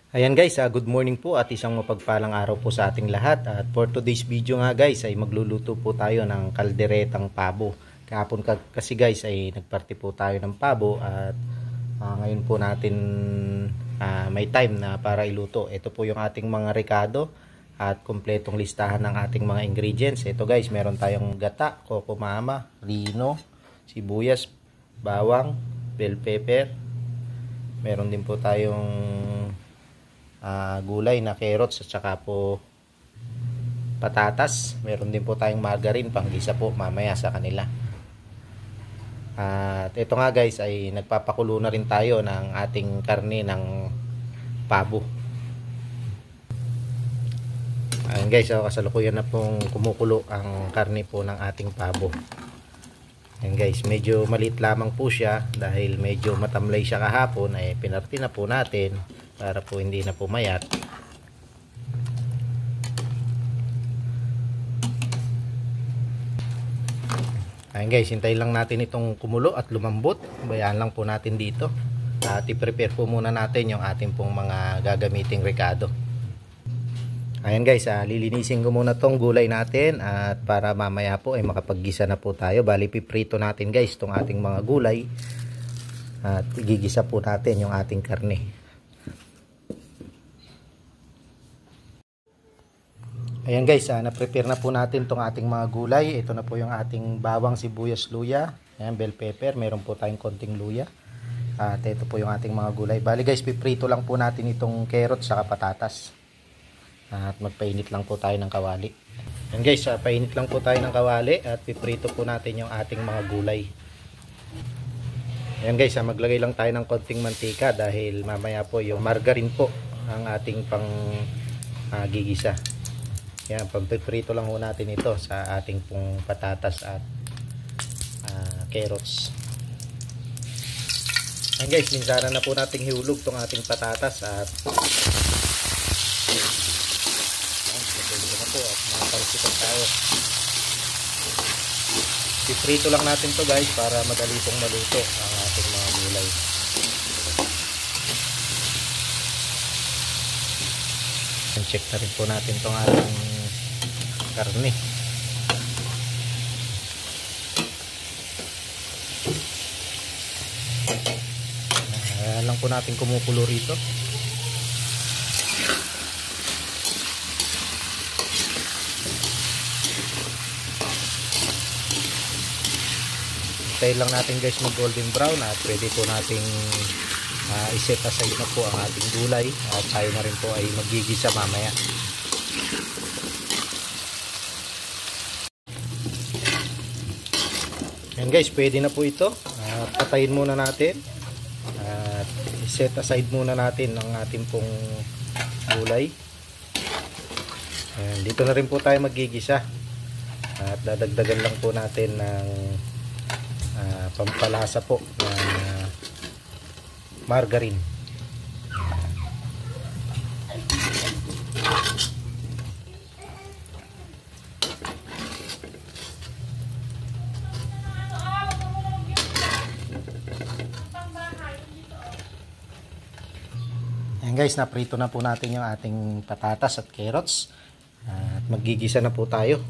Ayan guys, good morning po at isang mapagpalang araw po sa ating lahat. At for today's video nga guys ay magluluto po tayo ng kalderetang pabo. Kahapon kasi guys ay nagparty po tayo ng pabo at ngayon po natin may time na para iluto. Ito po yung ating mga rekado at kumpletong listahan ng ating mga ingredients. Ito guys, meron tayong gata, coco mama, rino, sibuyas, bawang, bell pepper. Meron din po tayong gulay na carrots at saka po patatas. Meron din po tayong margarine panggisa po mamaya sa kanila. At ito nga guys ay nagpapakulo na rin tayo ng ating karne ng pabo. Ayan guys, kasalukuyan na pong kumukulo ang karne po ng ating pabo. Ayan guys, medyo maliit lamang po siya dahil medyo matamlay siya kahapon, ay pinarti na po natin para po hindi na pumayat. Ayan guys, hintayin lang natin itong kumulo at lumambot. Bayaan lang po natin dito. At i-prepare po muna natin yung ating pong mga gagamiting rekado. Ayan guys, lilinisin ko muna tong gulay natin at para mamaya po ay makapaggisa na po tayo. Bali piprito natin guys tong ating mga gulay at gigisa po natin yung ating karne. Ayan guys, na-prepare na po natin tong ating mga gulay. Ito na po yung ating bawang, sibuyas, luya. Ayan, bell pepper, meron po tayong konting luya. At ito po yung ating mga gulay. Bali guys, piprito lang po natin itong carrots saka patatas. At magpainit lang po tayo ng kawali. Ayan guys, painit lang po tayo ng kawali at piprito po natin yung ating mga gulay. Ayan guys, maglagay lang tayo ng konting mantika dahil mamaya po yung margarine po ang ating pang gigisa. Ayan, pagpiprito lang po natin ito sa ating pong patatas at carrots. Ayan guys, minsanan na po nating hiulog tong ating patatas at po at mapalsikan tayo. Piprito lang natin to guys para madali pong maluto ang ating mga gulay. Check na rin po natin tong ating karne. Ayan lang po natin kumukulo rito. Tayo lang natin guys mag golden brown at pwede po nating iset aside na po ang ating gulay at tayo na rin po ay magigisa mamaya. Yan guys, pwede na po ito. Patayin muna natin at iset aside muna natin ang ating pong gulay. Ayan, dito na rin po tayo magigisa at dadagdagan lang po natin ng pampalasa po na margarine. Ayan guys, naprito na po natin yung ating patatas at carrots at magigisa na po tayo.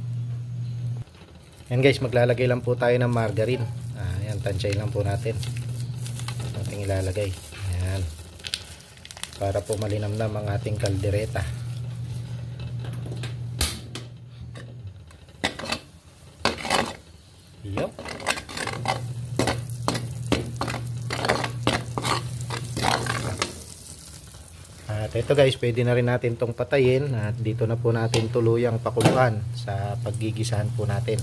Ayan guys, maglalagay lang po tayo ng margarine. Ayan, tansyahin lang po natin. Ating ilalagay. Ayan. Para po malinamnam ang ating kaldereta. Yup. At ito guys, pwede na rin natin tong patayin. At dito na po natin tuluyang pakuluan sa paggigisahan po natin.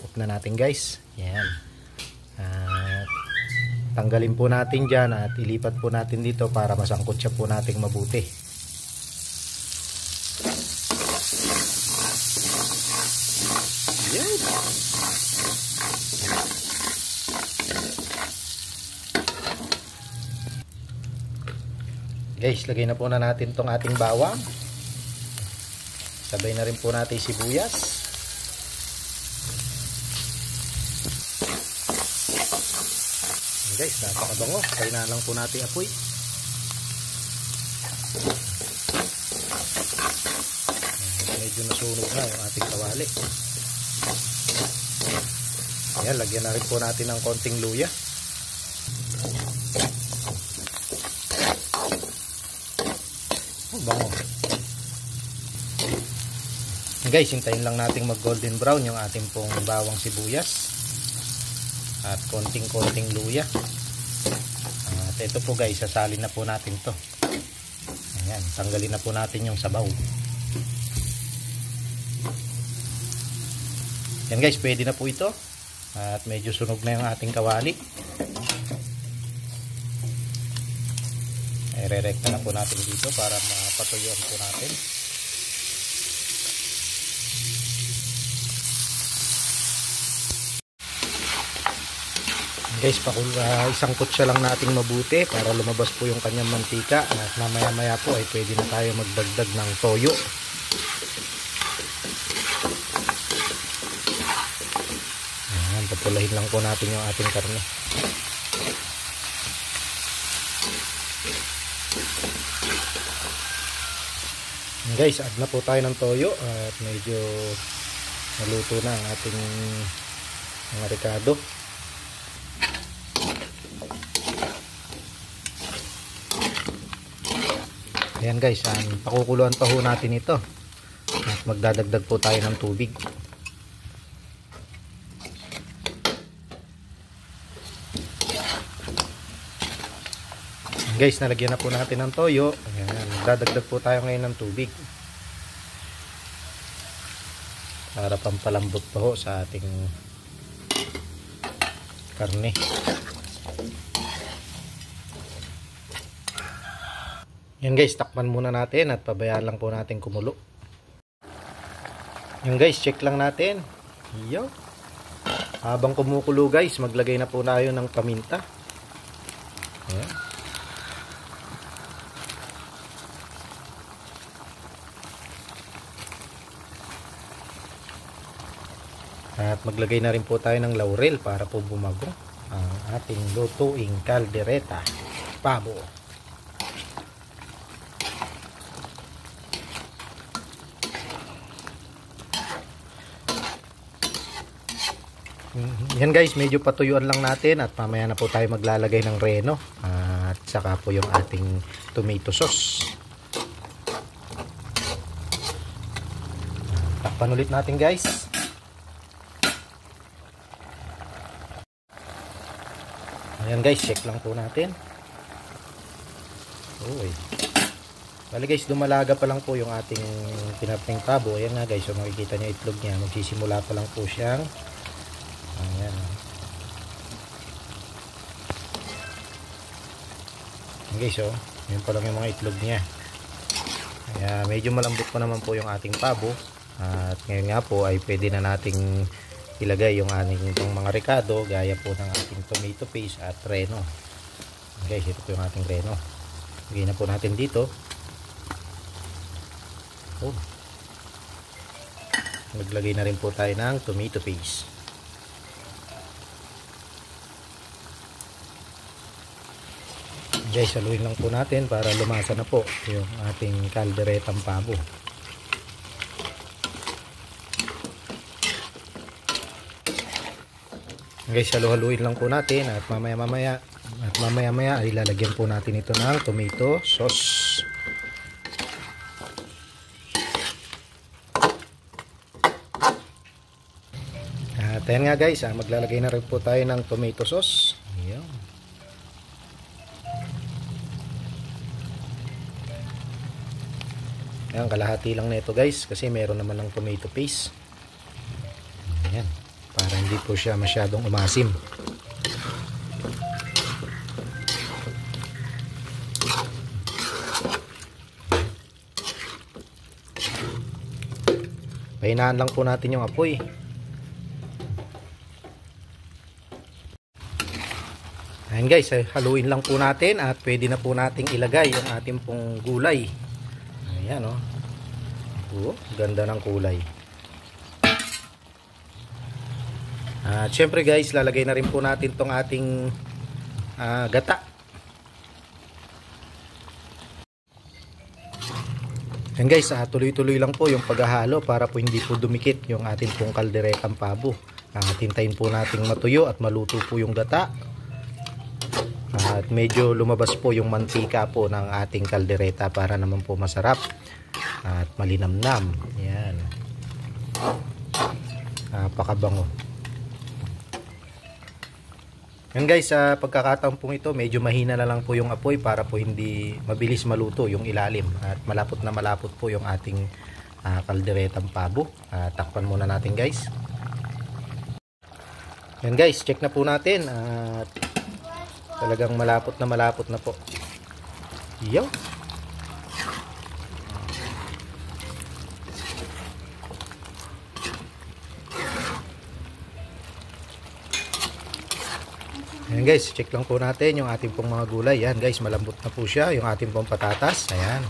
Off na natin guys. Ayan. Tanggalin po natin dyan at ilipat po natin dito para masangkot siya po nating mabuti. Yan. Guys, lagay na po na natin tong ating bawang. Sabay na rin po natin sibuyas. Guys, napakabango. Kaya na lang po natin apoy. Medyo nasunog na yung ating kawali. Ayan, lagyan na rin po natin ng konting luya. Bango. Guys, hintayin lang nating mag golden brown yung ating pong bawang sibuyas at konting luya. At ito po guys, sasalin na po natin to. Ayan, tanggalin na po natin yung sabaw. Yan guys, pwede na po ito. At medyo sunog na yung ating kawali. I-re-recta na po natin dito para mapatuyuan po natin. Guys, isang kutsa lang nating mabuti para lumabas po yung kanyang mantika. At mamaya maya po ay pwede na tayo magdagdag ng toyo. Ayan, papulahin lang po natin yung ating karne. Guys, add na po tayo ng toyo at medyo naluto na ang ating mga ricado. Ayan guys, pakukuluan pa ho natin ito at magdadagdag po tayo ng tubig. Guys, nalagyan na po natin ng toyo. Ayan, magdadagdag po tayo ngayon ng tubig para pampalambot pa ho sa ating karne. Yan guys, takpan muna natin at pabayaan lang po natin kumulo. Yan guys, check lang natin. Yo. Habang kumukulo guys, maglagay na po tayo ng paminta. Ayan. At maglagay na rin po tayo ng laurel para po bumago ang ating lutuing kaldereta pabo. Yan guys, medyo patuyuan lang natin at mamaya na po tayo maglalagay ng reno at saka po yung ating tomato sauce. Takpan ulit natin guys. Ayan guys, check lang po natin. Uy. Bali guys, dumalaga pa lang po yung ating pinaping pabo. Ayan nga guys, so makikita nyo itlog niya. Magsisimula pa lang po siyang ayan. Okay, so yun pa lang yung mga itlog niya. Kaya medyo malambot pa naman po yung ating pabo. At ngayon nga po ay pwede na nating ilagay yung ating itong mga ricado gaya po ng ating tomato paste at reno. Okay, ito po yung ating reno. Lagay na po natin dito. Oh. Maglagay na rin po tayo ng tomato paste. Guys, haluin lang po natin para lumasa na po yung ating kalderetang pabo. Guys, halu-haluin lang po natin at mamaya-maya ay lalagyan po natin ito ng tomato sauce. At ayan nga guys, maglalagay na rin po tayo ng tomato sauce. Ayan. Ayan, kalahati lang na ito guys kasi meron naman ng tomato paste. Ayan, para hindi po siya masyadong umasim. Pahinaan lang po natin yung apoy. Ayan guys, haluin lang po natin at pwede na po nating ilagay yung ating pong gulay. Ayan o. Oh, ganda ng kulay. At syempre guys, lalagay na rin po natin tong ating gata. Yan guys, tuloy-tuloy lang po yung paghahalo para po hindi po dumikit yung ating pong kalderetang pabo. Tintayin po nating matuyo at maluto po yung gata. At medyo lumabas po yung mantika po ng ating kaldereta para naman po masarap at malinamnam. Yan. Napakabango. Yan guys, sa pagkakataon pong ito, medyo mahina na lang po yung apoy para po hindi mabilis maluto yung ilalim. At malapot na malapot po yung ating kalderetang pabo. Takpan muna natin guys. Yan guys, check na po natin. At talagang malapot na po. Yo. Ayan guys, check lang po natin yung ating pong mga gulay. Yan guys, malambot na po siya. Yung ating pong patatas. Ayan.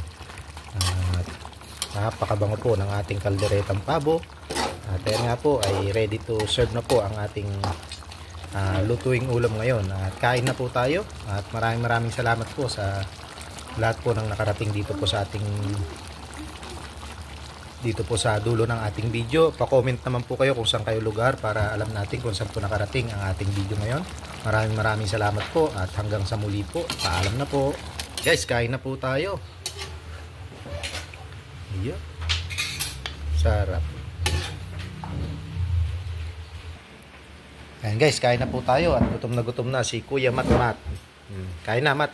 At napakabango po ng ating kalderetang pabo. At ayan nga po, ay ready to serve na po ang ating lutuing ulam ngayon. At kain na po tayo. At maraming salamat po sa lahat po ng nakarating dito po sa ating dulo ng ating video. Pa-comment naman po kayo kung saan kayo lugar para alam natin kung saan po nakarating ang ating video ngayon. Maraming salamat po at hanggang sa muli po. Paalam na po. Guys, kain na po tayo. Yeah. Sarap. Ayan guys, kain na po tayo at gutom na si Kuya Mat. Kain na, Mat.